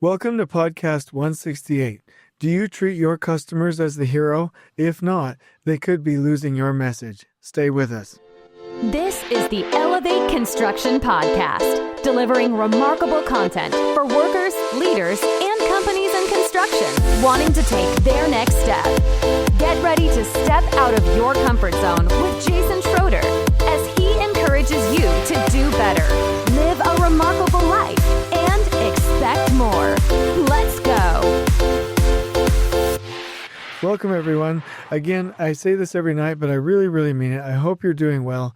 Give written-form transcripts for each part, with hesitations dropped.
Welcome to podcast 168. Do you treat your customers as the hero? If not, they could be losing your message. Stay with us. This is the Elevate Construction Podcast, delivering remarkable content for workers, leaders, and companies in construction wanting to take their next step. Get ready to step out of your comfort zone with Jason Schroeder as he encourages you to do better, live a remarkable life, and expect more. Let's go. Welcome, everyone. Again, I say this every night, but I really mean it. I hope you're doing well.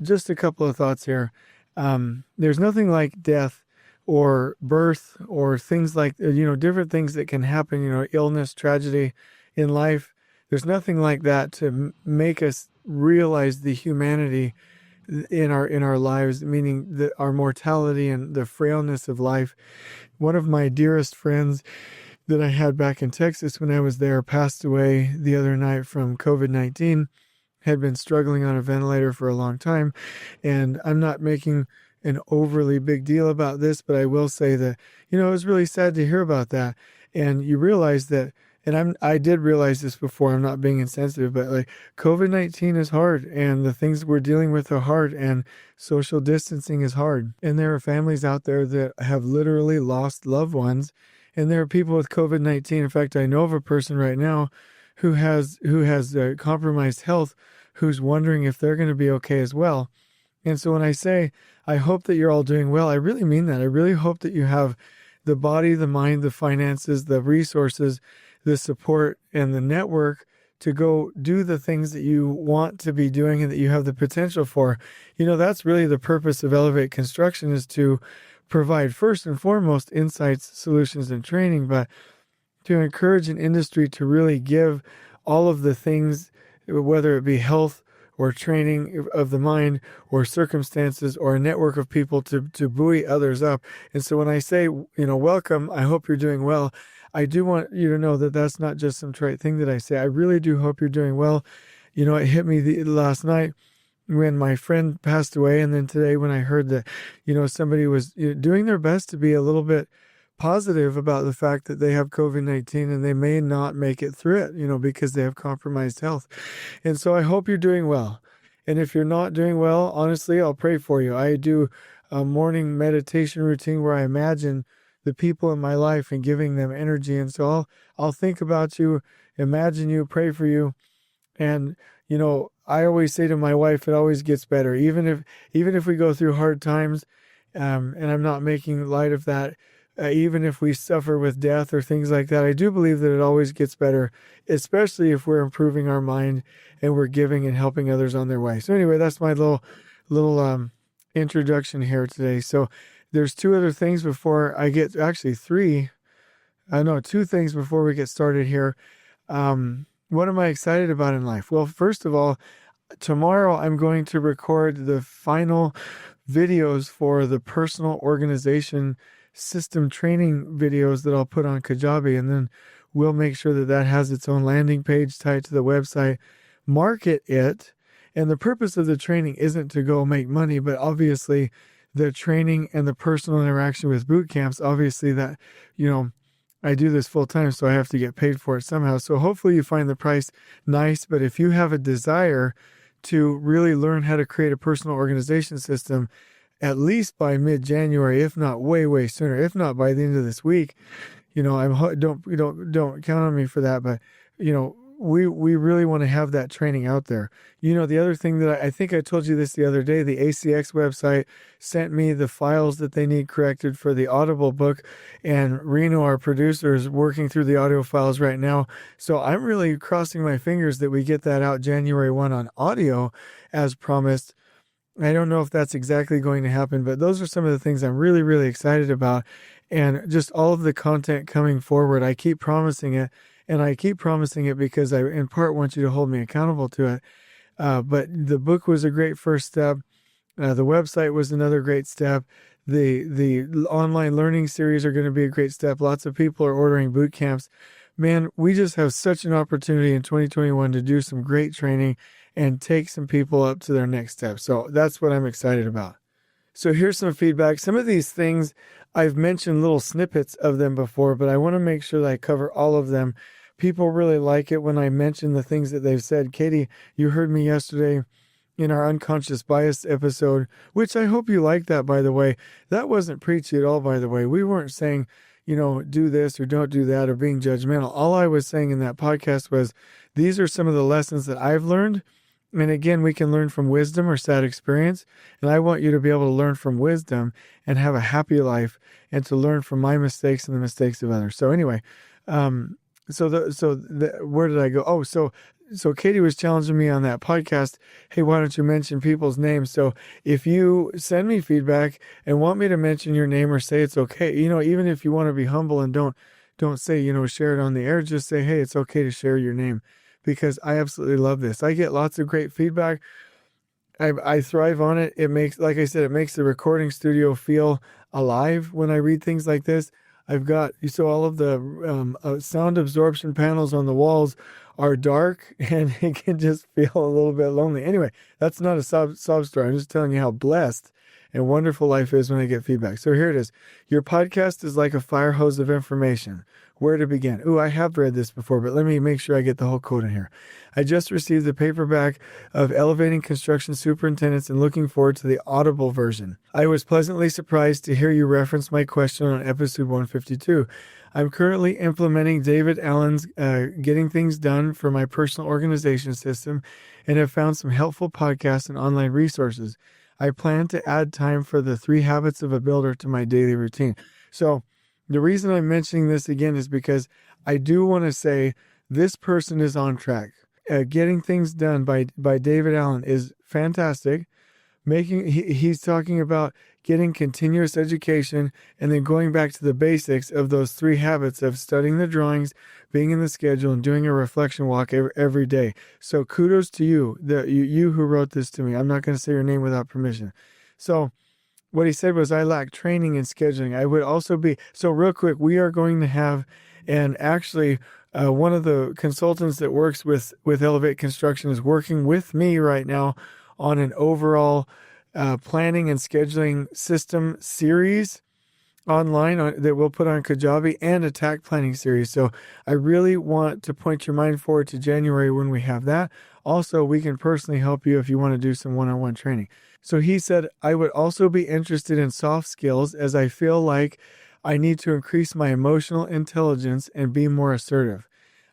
Just a couple of thoughts here. There's nothing like death or birth or things like, different things that can happen, illness, tragedy in life. There's nothing like that to make us realize the humanity in our lives, meaning our mortality and the frailness of life. One of my dearest friends that I had back in Texas when I was there passed away the other night from COVID-19, had been struggling on a ventilator for a long time. And I'm not making an overly big deal about this, but I will say that, it was really sad to hear about that. And you realize that, and I did realize this before, I'm not being insensitive, but like COVID-19 is hard and the things we're dealing with are hard and social distancing is hard. And there are families out there that have literally lost loved ones. And there are people with COVID-19. In fact, I know of a person right now who has compromised health, who's wondering if they're going to be okay as well. And so when I say, I hope that you're all doing well, I really mean that. I really hope that you have the body, the mind, the finances, the resources, the support, and the network to go do the things that you want to be doing and that you have the potential for. That's really the purpose of Elevate Construction, is to provide first and foremost insights, solutions, and training, but to encourage an industry to really give all of the things, whether it be health or training of the mind or circumstances or a network of people to buoy others up. And so when I say, welcome, I hope you're doing well, I do want you to know that that's not just some trite thing that I say. I really do hope you're doing well. It hit me last night when my friend passed away, and then today when I heard that, somebody was doing their best to be a little bit positive about the fact that they have COVID-19 and they may not make it through it, because they have compromised health. And so I hope you're doing well. And if you're not doing well, honestly, I'll pray for you. I do a morning meditation routine where I imagine the people in my life and giving them energy. And so I'll think about you, imagine you, pray for you. And, I always say to my wife, it always gets better. Even if we go through hard times, and I'm not making light of that, even if we suffer with death or things like that, I do believe that it always gets better, especially if we're improving our mind and we're giving and helping others on their way. So anyway, that's my little introduction here today. So there's two other things before I get, actually two things before we get started here. What am I excited about in life? Well, first of all, tomorrow I'm going to record the final videos for the personal organization system training videos that I'll put on Kajabi, and then we'll make sure that has its own landing page tied to the website, market it. And the purpose of the training isn't to go make money, but obviously the training and the personal interaction with boot camps, obviously that, I do this full time, so I have to get paid for it somehow. So hopefully you find the price nice, but if you have a desire to really learn how to create a personal organization system, at least by mid-January, if not way sooner, if not by the end of this week, don't count on me for that, but we really want to have that training out there. The other thing that I think I told you this the other day, the ACX website sent me the files that they need corrected for the Audible book, and Reno, our producer, is working through the audio files right now. So I'm really crossing my fingers that we get that out January 1 on audio as promised. I don't know if that's exactly going to happen, but those are some of the things I'm really excited about. And just all of the content coming forward, I keep promising it. And I keep promising it because I, in part, want you to hold me accountable to it. But the book was a great first step. The website was another great step. The online learning series are going to be a great step. Lots of people are ordering boot camps. Man, we just have such an opportunity in 2021 to do some great training and take some people up to their next step. So that's what I'm excited about. So here's some feedback. Some of these things I've mentioned little snippets of them before, but I want to make sure that I cover all of them. People really like it when I mention the things that they've said. Katie, you heard me yesterday in our unconscious bias episode, which I hope you liked that, by the way. That wasn't preachy at all, by the way. We weren't saying, do this or don't do that or being judgmental. All I was saying in that podcast was, these are some of the lessons that I've learned. And again, we can learn from wisdom or sad experience. And I want you to be able to learn from wisdom and have a happy life and to learn from my mistakes and the mistakes of others. So anyway, where did I go? Oh, so Katie was challenging me on that podcast. Hey, why don't you mention people's names? So if you send me feedback and want me to mention your name or say it's okay, even if you want to be humble and don't say, share it on the air, just say, hey, it's okay to share your name, because I absolutely love this. I get lots of great feedback. I thrive on it. It makes, like I said, it makes the recording studio feel alive when I read things like this. I've got, so all of the sound absorption panels on the walls are dark, and it can just feel a little bit lonely. Anyway, that's not a sob story. I'm just telling you how blessed and wonderful life is when I get feedback. So here it is. Your podcast is like a fire hose of information. Where to begin? Ooh, I have read this before, but let me make sure I get the whole quote in here. I just received the paperback of Elevating Construction Superintendents and looking forward to the audible version. I was pleasantly surprised to hear you reference my question on episode 152. I'm currently implementing David Allen's Getting Things Done for my personal organization system and have found some helpful podcasts and online resources. I plan to add time for the 3 habits of a builder to my daily routine. So the reason I'm mentioning this again is because I do want to say this person is on track. Getting Things Done by David Allen is fantastic. He's talking about getting continuous education and then going back to the basics of those 3 habits of studying the drawings, being in the schedule, and doing a reflection walk every day. So kudos to you, you who wrote this to me. I'm not going to say your name without permission. So what he said was, I lack training and scheduling. I would also be, so real quick, we are going to have, and actually one of the consultants that works with Elevate Construction is working with me right now on an overall planning and scheduling system series online that we'll put on Kajabi, and a TAC planning series. So I really want to point your mind forward to January when we have that. Also, we can personally help you if you want to do some one-on-one training. So he said, I would also be interested in soft skills, as I feel like I need to increase my emotional intelligence and be more assertive.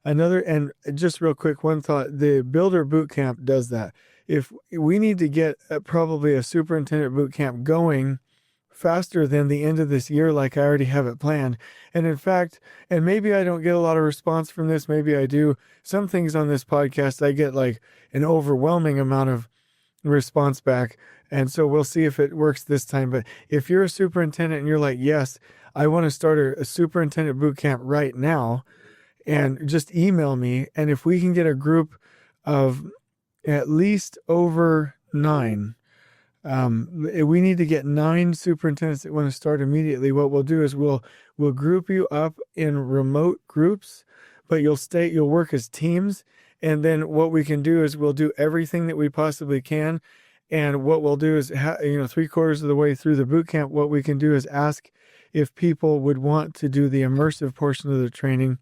And just real quick, one thought, the Builder Bootcamp does that. If we need to get probably a superintendent bootcamp going faster than the end of this year, like I already have it planned. And in fact, and maybe I don't get a lot of response from this, maybe I do. Some things on this podcast, I get like an overwhelming amount of response back. And so we'll see if it works this time. But if you're a superintendent and you're like, yes, I want to start a superintendent bootcamp right now, and just email me. And if we can get a group of at least over 9, we need to get 9 superintendents that want to start immediately. What we'll do is we'll group you up in remote groups, but you'll work as teams. And then what we can do is we'll do everything that we possibly can. And what we'll do is, 3/4 of the way through the boot camp, what we can do is ask if people would want to do the immersive portion of the training,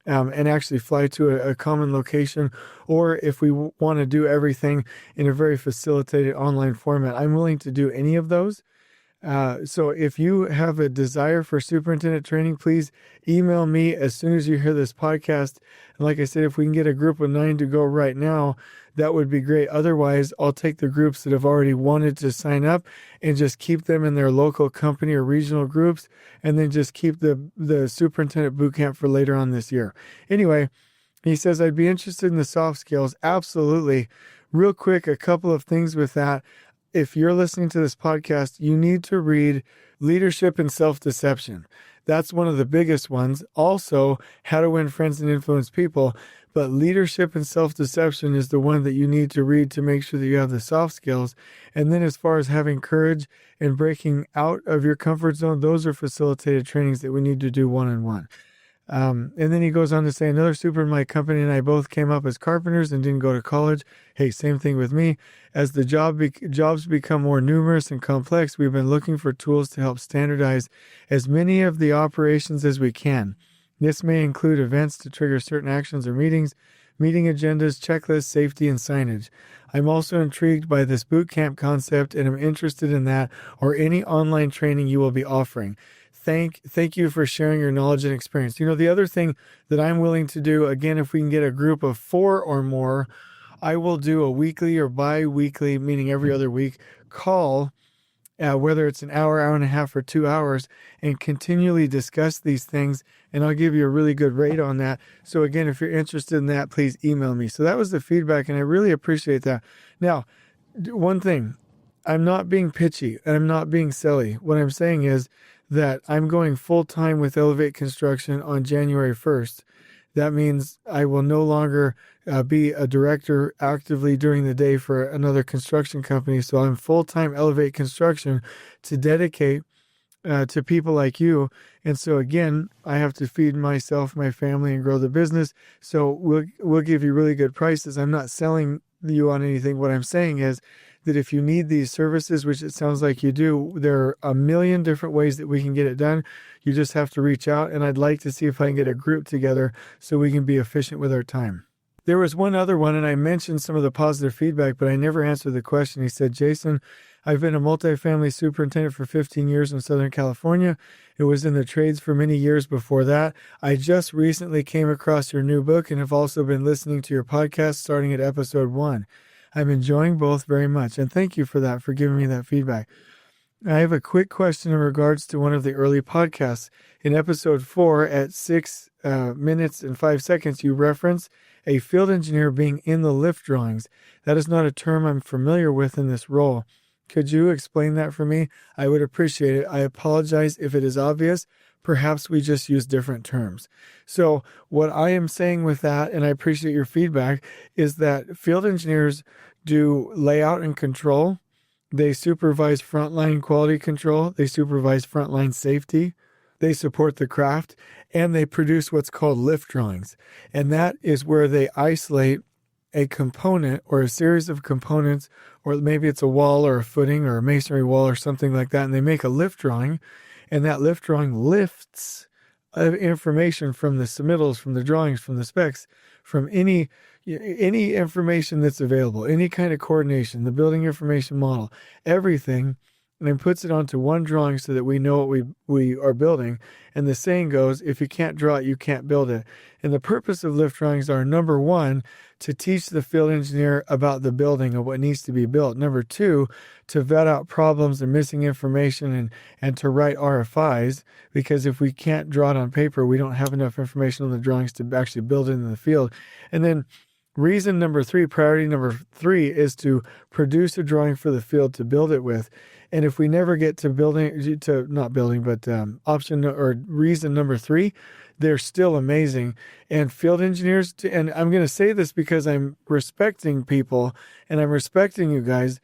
and actually fly to a common location, or if we want to do everything in a very facilitated online format. I'm willing to do any of those. So if you have a desire for superintendent training, please email me as soon as you hear this podcast. And like I said, if we can get a group of 9 to go right now, that would be great. Otherwise, I'll take the groups that have already wanted to sign up and just keep them in their local company or regional groups, and then just keep the superintendent bootcamp for later on this year. Anyway, he says, I'd be interested in the soft skills. Absolutely. Real quick, a couple of things with that. If you're listening to this podcast, you need to read Leadership and Self-Deception. That's one of the biggest ones. Also, How to Win Friends and Influence People. But Leadership and Self-Deception is the one that you need to read to make sure that you have the soft skills. And then as far as having courage and breaking out of your comfort zone, those are facilitated trainings that we need to do one-on-one. And then he goes on to say, another super in my company and I both came up as carpenters and didn't go to college. Hey, same thing with me. As the jobs become more numerous and complex, we've been looking for tools to help standardize as many of the operations as we can. This may include events to trigger certain actions or meetings, meeting agendas, checklists, safety, and signage. I'm also intrigued by this boot camp concept and am interested in that or any online training you will be offering. Thank you for sharing your knowledge and experience. The other thing that I'm willing to do, again, if we can get a group of 4 or more, I will do a weekly or bi-weekly, meaning every other week, call, whether it's an hour, hour and a half, or 2 hours, and continually discuss these things. And I'll give you a really good rate on that. So again, if you're interested in that, please email me. So that was the feedback, and I really appreciate that. Now, one thing, I'm not being pitchy and I'm not being silly. What I'm saying is that I'm going full-time with Elevate Construction on January 1st. That means I will no longer be a director actively during the day for another construction company. So I'm full-time Elevate Construction to dedicate to people like you. And so again, I have to feed myself, my family, and grow the business. So we'll give you really good prices. I'm not selling you on anything. What I'm saying is that if you need these services, which it sounds like you do, there are a million different ways that we can get it done. You just have to reach out, and I'd like to see if I can get a group together so we can be efficient with our time. There was one other one, and I mentioned some of the positive feedback, but I never answered the question. He said, Jason, I've been a multifamily superintendent for 15 years in Southern California. It was in the trades for many years before that. I just recently came across your new book and have also been listening to your podcast starting at episode 1. I'm enjoying both very much, and thank you for that, for giving me that feedback. I have a quick question in regards to one of the early podcasts. In episode 4, at 6 minutes and 5 seconds, you reference a field engineer being in the lift drawings. That is not a term I'm familiar with in this role. Could you explain that for me? I would appreciate it. I apologize if it is obvious. Perhaps we just use different terms. So what I am saying with that, and I appreciate your feedback, is that field engineers do layout and control. They supervise frontline quality control. They supervise frontline safety. They support the craft, and they produce what's called lift drawings. And that is where they isolate a component or a series of components, or maybe it's a wall or a footing or a masonry wall or something like that, and they make a lift drawing. And that lift drawing lifts information from the submittals, from the drawings, from the specs, from any information that's available, any kind of coordination, the building information model, everything, and then puts it onto one drawing so that we know what we are building. And the saying goes, if you can't draw it, you can't build it. And the purpose of lift drawings are, number 1, to teach the field engineer about the building and what needs to be built. Number 2, to vet out problems and missing information and to write RFIs, because if we can't draw it on paper, we don't have enough information on the drawings to actually build it in the field. And then priority number 3 is to produce a drawing for the field to build it with. And if we never get to option or reason number 3, they're still amazing. And field engineers, and I'm going to say this because I'm respecting people and I'm respecting you guys,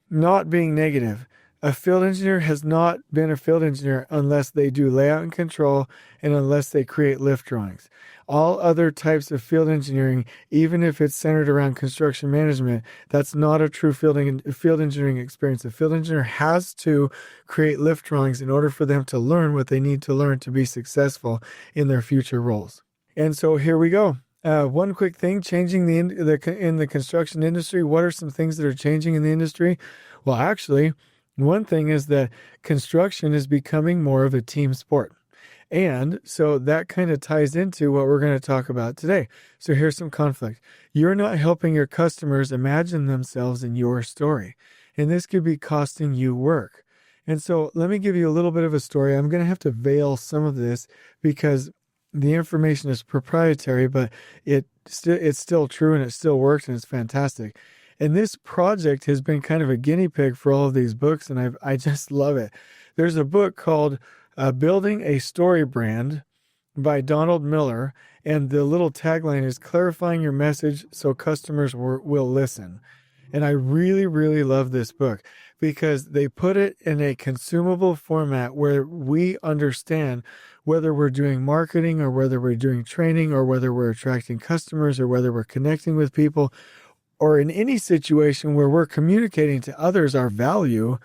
not being negative. A field engineer has not been a field engineer unless they do layout and control and unless they create lift drawings. All other types of field engineering, even if it's centered around construction management, that's not a true field engineering experience. A field engineer has to create lift drawings in order for them to learn what they need to learn to be successful in their future roles. And so here we go. One quick thing, changing in the construction industry. What are some things that are changing in the industry? Well, actually, one thing is that construction is becoming more of a team sport. And so that kind of ties into what we're going to talk about today. So here's some conflict. You're not helping your customers imagine themselves in your story. And this could be costing you work. And so let me give you a little bit of a story. I'm going to have to veil some of this because the information is proprietary, but it's still true and it still works and it's fantastic. And this project has been kind of a guinea pig for all of these books, and I just love it. There's a book called Building a Story Brand by Donald Miller, and the little tagline is clarifying your message so customers will listen. And I really, really love this book because they put it in a consumable format where we understand whether we're doing marketing or whether we're doing training or whether we're attracting customers or whether we're connecting with people, or in any situation where we're communicating to others our value,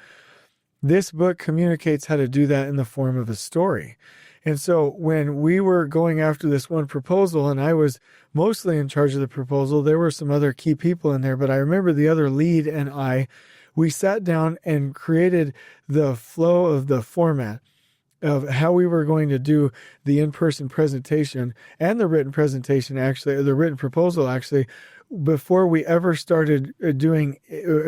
this book communicates how to do that in the form of a story. And so when we were going after this one proposal, and I was mostly in charge of the proposal, there were some other key people in there, but I remember the other lead and we sat down and created the flow of the format of how we were going to do the in-person presentation and the written presentation, actually, or the written proposal, actually, before we ever started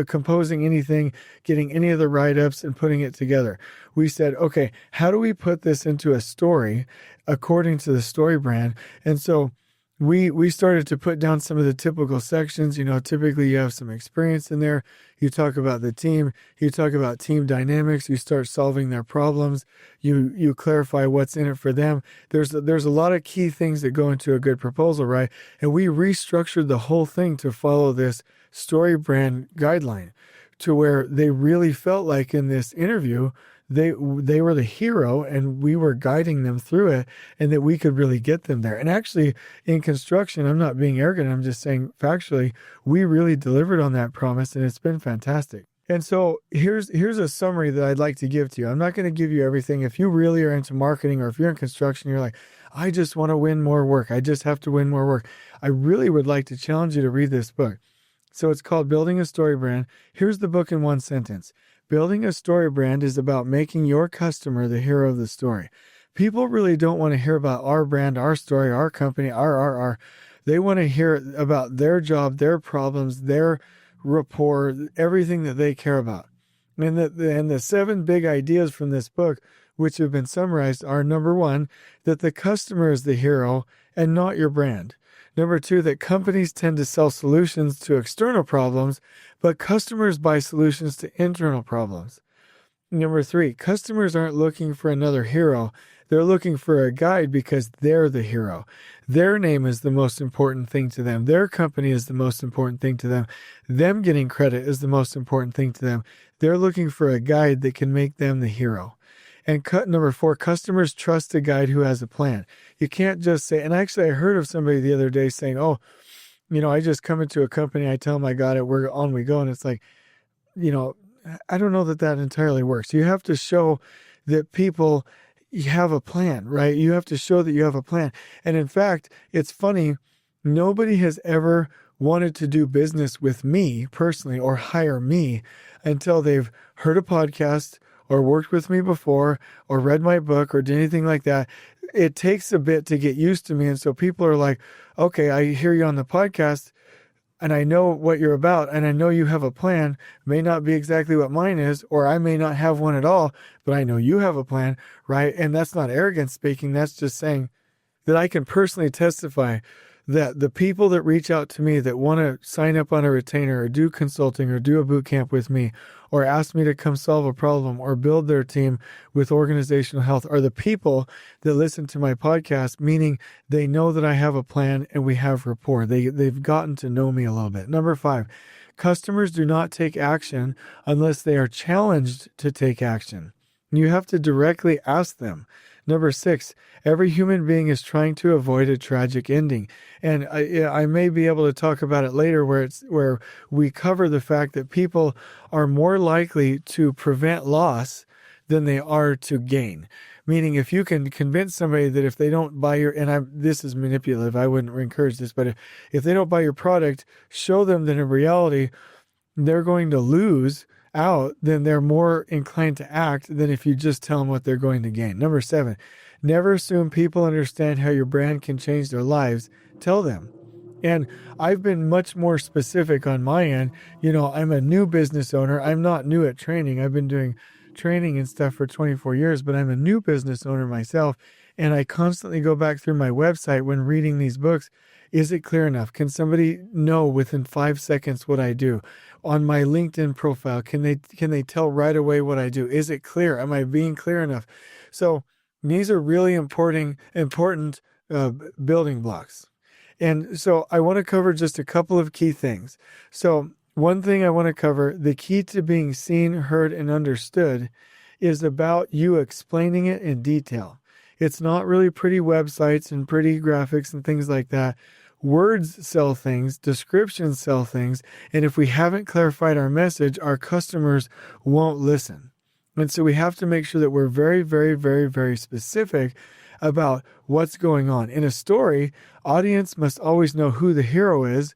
composing anything, getting any of the write-ups and putting it together. We said, okay, how do we put this into a story according to the story brand? And so we started to put down some of the typical sections. Typically you have some experience in there. You talk about the team. You talk about team dynamics. You start solving their problems. You clarify what's in it for them. There's a lot of key things that go into a good proposal, right? And we restructured the whole thing to follow this story brand guideline to where they really felt like in this interview, they were the hero and we were guiding them through it, and that we could really get them there. And actually in construction, I'm not being arrogant, I'm just saying factually, we really delivered on that promise, and it's been fantastic. And so here's a summary that I'd like to give to you. I'm not going to give you everything. If you really are into marketing, or if you're in construction, you're like, I just want to win more work. I just have to win more work. I really would like to challenge you to read this book. So it's called Building a Story Brand. Here's the book in one sentence. Building a story brand is about making your customer the hero of the story. People really don't want to hear about our brand, our story, our company, our. They want to hear about their job, their problems, their rapport, everything that they care about. And the 7 big ideas from this book, which have been summarized, are: number 1, that the customer is the hero and not your brand. Number 2, that companies tend to sell solutions to external problems, but customers buy solutions to internal problems. Number 3, customers aren't looking for another hero. They're looking for a guide because they're the hero. Their name is the most important thing to them. Their company is the most important thing to them. Them getting credit is the most important thing to them. They're looking for a guide that can make them the hero. And number 4, customers trust a guide who has a plan. You can't just say, and actually I heard of somebody the other day saying, I just come into a company, I tell them I got it, we're on we go. And it's like, I don't know that entirely works. You have to show that people have a plan, right? You have to show that you have a plan. And in fact, it's funny, nobody has ever wanted to do business with me personally or hire me until they've heard a podcast or worked with me before or read my book or did anything like that. It takes a bit to get used to me. And so people are like, okay, I hear you on the podcast and I know what you're about and I know you have a plan. May not be exactly what mine is, or I may not have one at all, but I know you have a plan, right? And that's not arrogance speaking. That's just saying that I can personally testify that the people that reach out to me that want to sign up on a retainer or do consulting or do a boot camp with me or ask me to come solve a problem or build their team with organizational health are the people that listen to my podcast, meaning they know that I have a plan and we have rapport. They've gotten to know me a little bit. Number 5, customers do not take action unless they are challenged to take action. You have to directly ask them. Number 6, every human being is trying to avoid a tragic ending. And I may be able to talk about it later where we cover the fact that people are more likely to prevent loss than they are to gain. Meaning if you can convince somebody that if they don't buy this is manipulative, I wouldn't encourage this, but if they don't buy your product, show them that in reality, they're going to lose out, then they're more inclined to act than if you just tell them what they're going to gain. Number 7, never assume people understand how your brand can change their lives. Tell them. And I've been much more specific on my end. I'm a new business owner. I'm not new at training. I've been doing training and stuff for 24 years, but I'm a new business owner myself. And I constantly go back through my website when reading these books. Is it clear enough? Can somebody know within 5 seconds what I do? On my LinkedIn profile, can they tell right away what I do? Is it clear? Am I being clear enough? So these are really important building blocks. And so I want to cover just a couple of key things. So one thing I want to cover, the key to being seen, heard, and understood is about you explaining it in detail. It's not really pretty websites and pretty graphics and things like that. Words sell things, descriptions sell things, and if we haven't clarified our message, our customers won't listen. And so we have to make sure that we're very, very, very, very specific about what's going on. In a story, audience must always know who the hero is,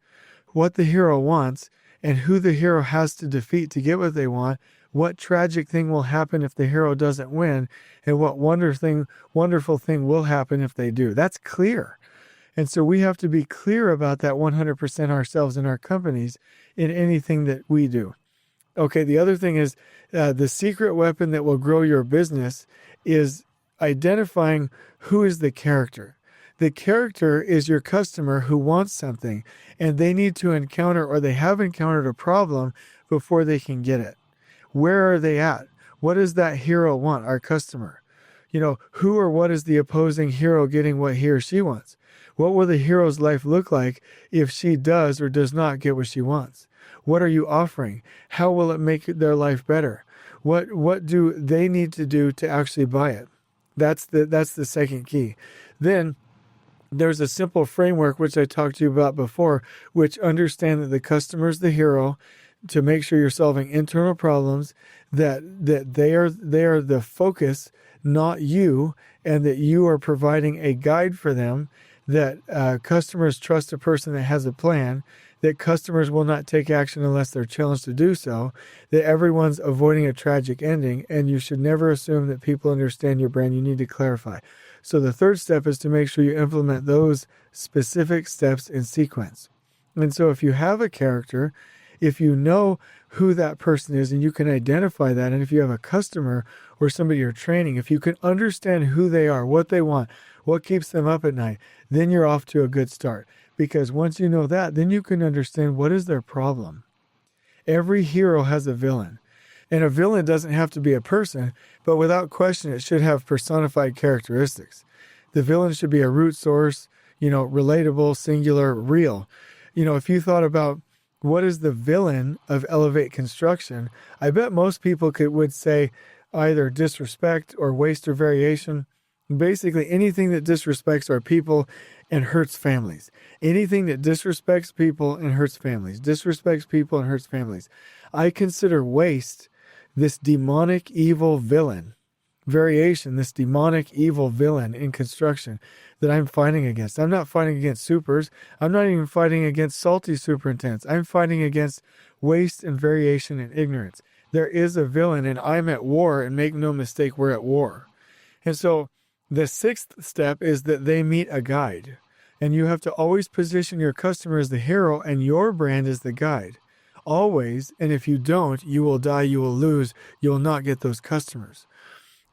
what the hero wants, and who the hero has to defeat to get what they want, what tragic thing will happen if the hero doesn't win, and what wonderful thing will happen if they do. That's clear. And so we have to be clear about that 100% ourselves in our companies in anything that we do. Okay, the other thing is the secret weapon that will grow your business is identifying who is the character. The character is your customer who wants something, and they need to encounter or they have encountered a problem before they can get it. Where are they at? What does that hero want, our customer? Who or what is the opposing hero getting what he or she wants? What will the hero's life look like if she does or does not get what she wants? What are you offering? How will it make their life better? What do they need to do to actually buy it? That's the second key. Then there's a simple framework which I talked to you about before, which understand that the customer is the hero, to make sure you're solving internal problems, that they are the focus, not you, and that you are providing a guide for them, that customers trust a person that has a plan, that customers will not take action unless they're challenged to do so, that everyone's avoiding a tragic ending, and you should never assume that people understand your brand. You need to clarify. So the third step is to make sure you implement those specific steps in sequence. And so if you have a character, if you know who that person is and you can identify that, and if you have a customer or somebody you're training, if you can understand who they are, what they want, what keeps them up at night, then you're off to a good start. Because once you know that, then you can understand what is their problem. Every hero has a villain. And a villain doesn't have to be a person, but without question, it should have personified characteristics. The villain should be a root source, relatable, singular, real. If you thought about what is the villain of Elevate Construction, I bet most people would say either disrespect or waste or variation. Basically, anything that disrespects our people and hurts families. Anything that disrespects people and hurts families. Disrespects people and hurts families. I consider waste this demonic evil villain. Variation, this demonic evil villain in construction that I'm fighting against. I'm not fighting against supers. I'm not even fighting against salty superintendents. I'm fighting against waste and variation and ignorance. There is a villain, and I'm at war, and make no mistake, we're at war. And so the sixth step is that they meet a guide. And you have to always position your customer as the hero and your brand as the guide. Always. And if you don't, you will die, you will lose, you will not get those customers.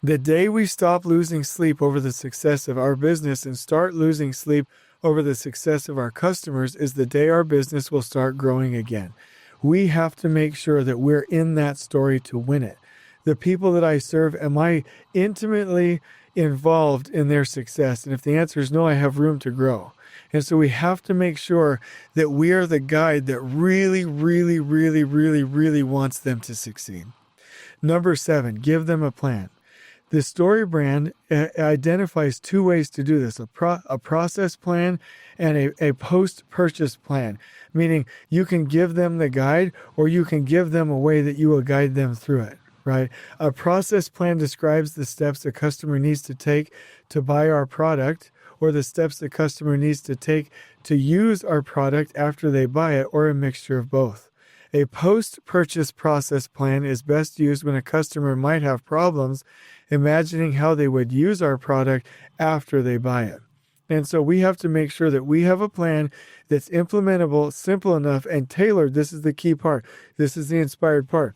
The day we stop losing sleep over the success of our business and start losing sleep over the success of our customers is the day our business will start growing again. We have to make sure that we're in that story to win it. The people that I serve, am I intimately involved in their success? And if the answer is no, I have room to grow. And so we have to make sure that we are the guide that really, really, really, really, really wants them to succeed. Number 7, give them a plan. The story brand identifies 2 ways to do this, a process plan and a post-purchase plan, meaning you can give them the guide or you can give them a way that you will guide them through it, right? A process plan describes the steps a customer needs to take to buy our product, or the steps the customer needs to take to use our product after they buy it, or a mixture of both. A post-purchase process plan is best used when a customer might have problems imagining how they would use our product after they buy it. And so we have to make sure that we have a plan that's implementable, simple enough, and tailored. This is the key part. This is the inspired part.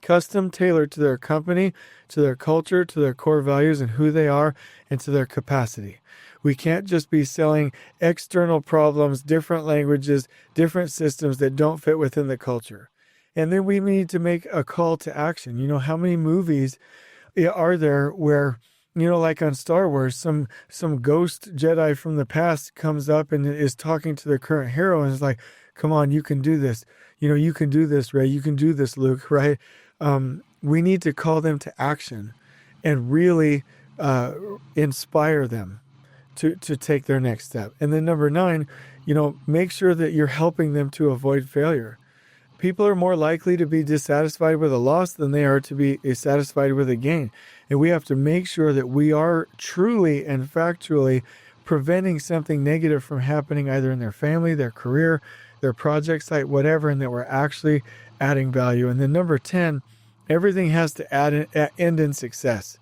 Custom tailored to their company, to their culture, to their core values and who they are, and to their capacity. We can't just be selling external problems, different languages, different systems that don't fit within the culture. And then we need to make a call to action. How many movies are there where, like on Star Wars, some ghost Jedi from the past comes up and is talking to the current hero and is like, come on, you can do this. You can do this, Rey. You can do this, Luke, right? We need to call them to action and really inspire them to take their next step. And then number 9, make sure that you're helping them to avoid failure. People are more likely to be dissatisfied with a loss than they are to be satisfied with a gain. And we have to make sure that we are truly and factually preventing something negative from happening either in their family, their career, their project site, whatever, and that we're actually adding value. And then number 10, everything has to end in success.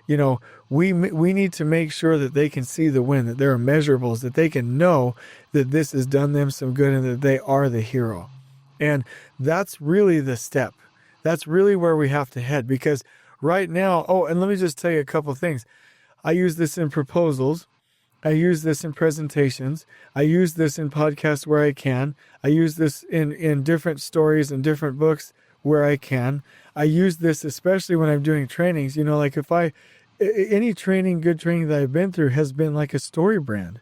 We need to make sure that they can see the win, that there are measurables, that they can know that this has done them some good and that they are the hero. And that's really the step. That's really where we have to head, because right now, and let me just tell you a couple things. I use this in proposals. I use this in presentations. I use this in podcasts where I can. I use this in different stories and different books where I can. I use this especially when I'm doing trainings. Like any good training that I've been through has been like a story brand.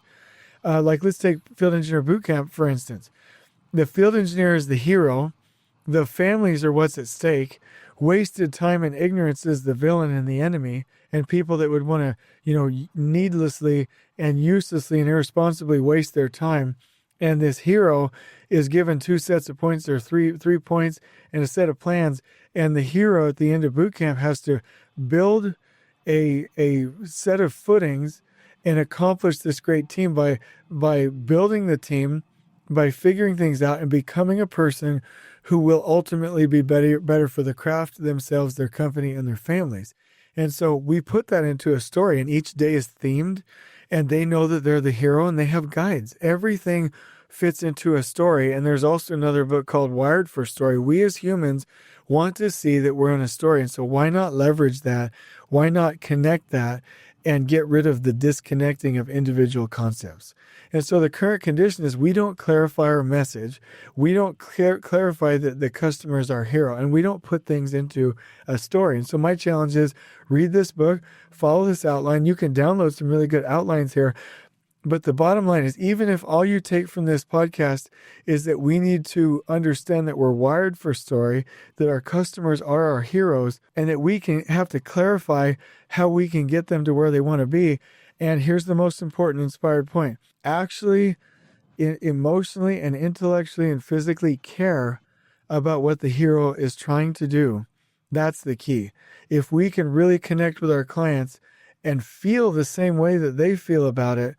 Like let's take Field Engineer Bootcamp, for instance. The field engineer is the hero. The families are what's at stake. Wasted time and ignorance is the villain and the enemy. And people that would want to, needlessly and uselessly and irresponsibly waste their time. And this hero is given 2 sets of points or three points and a set of plans. And the hero at the end of boot camp has to build a set of footings and accomplish this great team by building the team, by figuring things out and becoming a person who will ultimately be better for the craft, themselves, their company, and their families. And so we put that into a story, and each day is themed, and they know that they're the hero, and they have guides. Everything fits into a story. And there's also another book called Wired for Story. We as humans want to see that we're in a story. And so why not leverage that? Why not connect that and get rid of the disconnecting of individual concepts? And so the current condition is we don't clarify our message. We don't clarify that the customer is our hero, and we don't put things into a story. And so my challenge is read this book, follow this outline. You can download some really good outlines here. But the bottom line is, even if all you take from this podcast is that we need to understand that we're wired for story, that our customers are our heroes, and that we can have to clarify how we can get them to where they want to be. And here's the most important inspired point. Actually, emotionally and intellectually and physically care about what the hero is trying to do. That's the key. If we can really connect with our clients and feel the same way that they feel about it,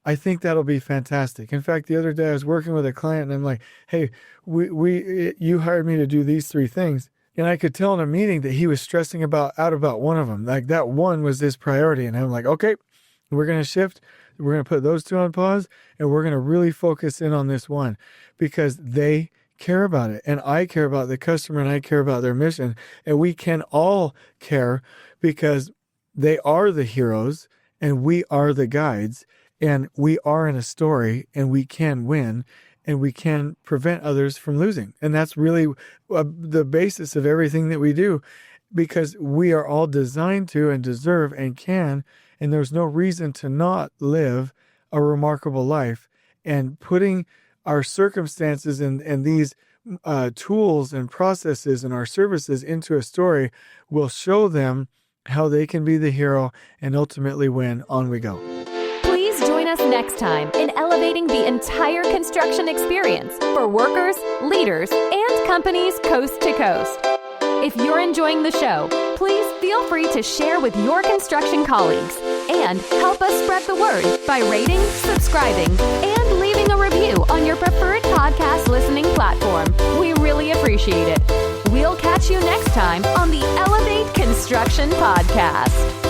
I think that'll be fantastic. In fact, the other day I was working with a client and I'm like, hey, you hired me to do these 3 things. And I could tell in a meeting that he was stressing out about one of them. Like that one was his priority. And I'm like, okay, we're going to shift. We're going to put those 2 on pause and we're going to really focus in on this one because they care about it. And I care about the customer and I care about their mission. And we can all care because they are the heroes and we are the guides. And we are in a story and we can win and we can prevent others from losing. And that's really the basis of everything that we do because we are all designed to and deserve and can. And there's no reason to not live a remarkable life. And putting our circumstances and these tools and processes and our services into a story will show them how they can be the hero and ultimately win. On we go. Join us next time in elevating the entire construction experience for workers, leaders, and companies coast to coast. If you're enjoying the show, please feel free to share with your construction colleagues and help us spread the word by rating, subscribing, and leaving a review on your preferred podcast listening platform. We really appreciate it. We'll catch you next time on the Elevate Construction Podcast.